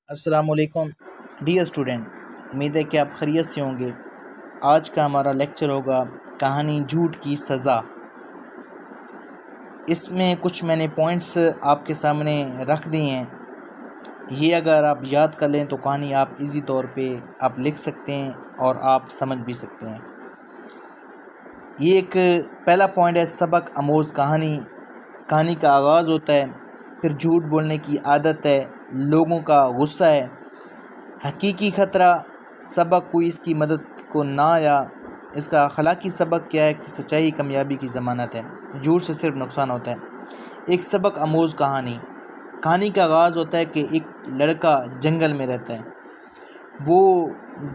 السلام علیکم dear student, امید ہے کہ آپ خیریت سے ہوں گے۔ آج کا ہمارا لیکچر ہوگا کہانی جھوٹ کی سزا۔ اس میں کچھ میں نے پوائنٹس آپ کے سامنے رکھ دی ہیں، یہ اگر آپ یاد کر لیں تو کہانی آپ ایزی طور پہ آپ لکھ سکتے ہیں اور آپ سمجھ بھی سکتے ہیں۔ یہ ایک پہلا پوائنٹ ہے، سبق آموز کہانی۔ کہانی کا آغاز ہوتا ہے، پھر جھوٹ بولنے کی عادت ہے، لوگوں کا غصہ ہے، حقیقی خطرہ، سبق کوئی اس کی مدد کو نہ آیا۔ اس کا اخلاقی سبق کیا ہے کہ سچائی کامیابی کی ضمانت ہے، جھوٹ سے صرف نقصان ہوتا ہے۔ ایک سبق آموز کہانی۔ کہانی کا آغاز ہوتا ہے کہ ایک لڑکا جنگل میں رہتا ہے، وہ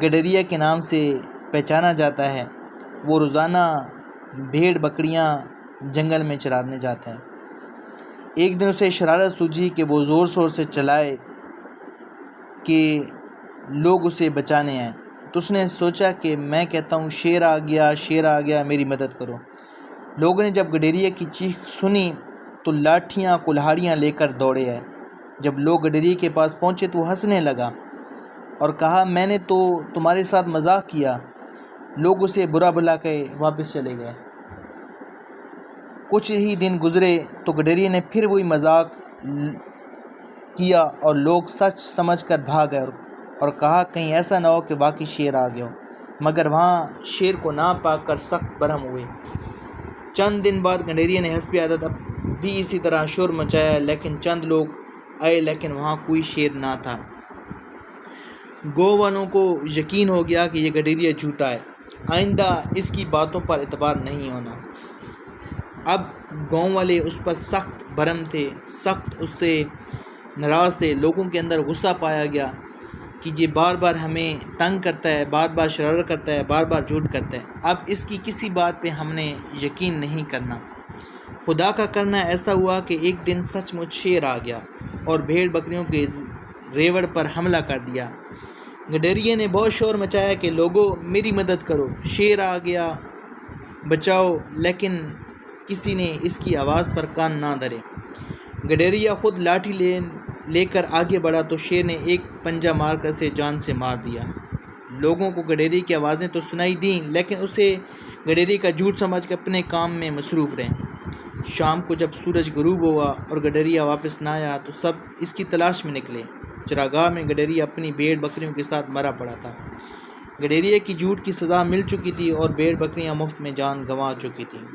گڈریا کے نام سے پہچانا جاتا ہے۔ وہ روزانہ بھیڑ بکریاں جنگل میں چرانے جاتا ہے۔ ایک دن اسے شرارت سوجھی کہ وہ زور شور سے چلائے کہ لوگ اسے بچانے آئیں، تو اس نے سوچا کہ میں کہتا ہوں شیر آ گیا، شیر آ گیا، میری مدد کرو۔ لوگوں نے جب گڈریا کی چیخ سنی تو لاٹھیاں کلہاڑیاں لے کر دوڑے آئے۔ جب لوگ گڈریا کے پاس پہنچے تو وہ ہنسنے لگا اور کہا میں نے تو تمہارے ساتھ مذاق کیا۔ لوگ اسے برا بھلا کہے واپس چلے گئے۔ کچھ ہی دن گزرے تو گڈریا نے پھر وہی مذاق کیا اور لوگ سچ سمجھ کر بھاگ گئے اور کہا کہیں ایسا نہ ہو کہ واقعی شیر آ گیا ہو، مگر وہاں شیر کو نہ پا کر سخت برہم ہوئے۔ چند دن بعد گڈریا نے حسب عادت اب بھی اسی طرح شور مچایا، لیکن چند لوگ آئے لیکن وہاں کوئی شیر نہ تھا۔ گاؤں والوں کو یقین ہو گیا کہ یہ گڈریا جھوٹا ہے، آئندہ اس کی باتوں پر اعتبار نہیں ہونا۔ اب گاؤں والے اس پر سخت برہم تھے، سخت اس سے ناراض تھے۔ لوگوں کے اندر غصہ پایا گیا کہ یہ بار بار ہمیں تنگ کرتا ہے، بار بار شرارت کرتا ہے، بار بار جھوٹ کرتا ہے، اب اس کی کسی بات پہ ہم نے یقین نہیں کرنا۔ خدا کا کرنا ایسا ہوا کہ ایک دن سچ مچ شیر آ گیا اور بھیڑ بکریوں کے ریوڑ پر حملہ کر دیا۔ گڈریا نے بہت شور مچایا کہ لوگوں میری مدد کرو، شیر آ گیا، بچاؤ، لیکن کسی نے اس کی آواز پر کان نہ دھرے۔ گڈریا خود لاٹھی لے کر آگے بڑھا تو شیر نے ایک پنجہ مار کر اسے جان سے مار دیا۔ لوگوں کو گڈریا کی آوازیں تو سنائی دیں، لیکن اسے گڈریا کا جھوٹ سمجھ کے اپنے کام میں مصروف رہے۔ شام کو جب سورج غروب ہوا اور گڈریا واپس نہ آیا تو سب اس کی تلاش میں نکلے۔ چراگاہ میں گڈریا اپنی بھیڑ بکریوں کے ساتھ مرا پڑا تھا۔ گڈریا کی جھوٹ کی سزا مل چکی تھی اور بھیڑ بکریاں مفت میں جان گنوا چکی تھیں۔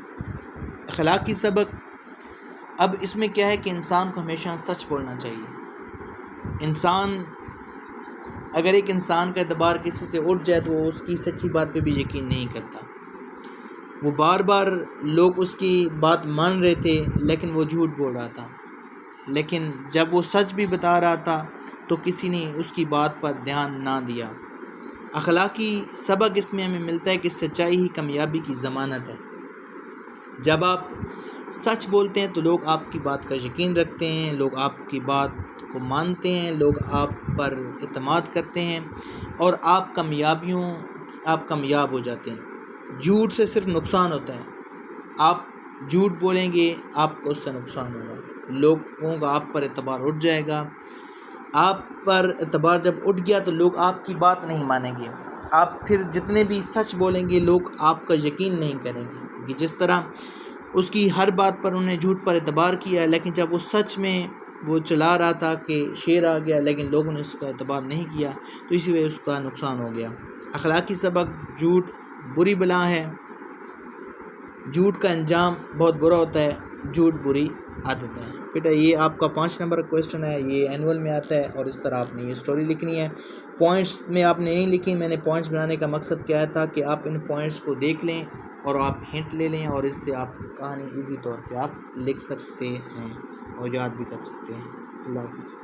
اخلاقی سبق۔ اب اس میں کیا ہے کہ انسان کو ہمیشہ سچ بولنا چاہیے۔ اگر ایک انسان کا اعتبار کسی سے اٹھ جائے تو وہ اس کی سچی بات پہ بھی یقین نہیں کرتا۔ وہ بار بار لوگ اس کی بات مان رہے تھے لیکن وہ جھوٹ بول رہا تھا، لیکن جب وہ سچ بھی بتا رہا تھا تو کسی نے اس کی بات پر دھیان نہ دیا۔ اخلاقی سبق اس میں ہمیں ملتا ہے کہ سچائی ہی کامیابی کی ضمانت ہے۔ جب آپ سچ بولتے ہیں تو لوگ آپ کی بات کا یقین رکھتے ہیں، لوگ آپ کی بات کو مانتے ہیں، لوگ آپ پر اعتماد کرتے ہیں اور آپ کامیاب ہو جاتے ہیں۔ جھوٹ سے صرف نقصان ہوتا ہے۔ آپ جھوٹ بولیں گے، آپ کو اس سے نقصان ہوگا، لوگوں کا آپ پر اعتبار اٹھ جائے گا۔ آپ پر اعتبار جب اٹھ گیا تو لوگ آپ کی بات نہیں مانیں گے، آپ پھر جتنے بھی سچ بولیں گے لوگ آپ کا یقین نہیں کریں گے۔ جس طرح اس کی ہر بات پر انہوں نے جھوٹ پر اعتبار کیا، لیکن جب وہ سچ میں وہ چلا رہا تھا کہ شیر آ گیا لیکن لوگوں نے اس کا اعتبار نہیں کیا تو اسی وجہ اس کا نقصان ہو گیا۔ اخلاقی سبق۔ جھوٹ بری بلا ہے، جھوٹ کا انجام بہت برا ہوتا ہے، جھوٹ بری عادت ہے۔ بیٹا یہ آپ کا 5 نمبر کا کویسچن ہے، یہ اینول میں آتا ہے اور اس طرح آپ نے یہ اسٹوری لکھنی ہے۔ پوائنٹس میں آپ نے نہیں لکھی، میں نے پوائنٹس بنانے کا مقصد کیا تھا کہ آپ ان پوائنٹس کو دیکھ لیں اور آپ ہنٹ لے لیں اور اس سے آپ کہانی ایزی طور پہ آپ لکھ سکتے ہیں اور یاد بھی کر سکتے ہیں۔ اللہ حافظ۔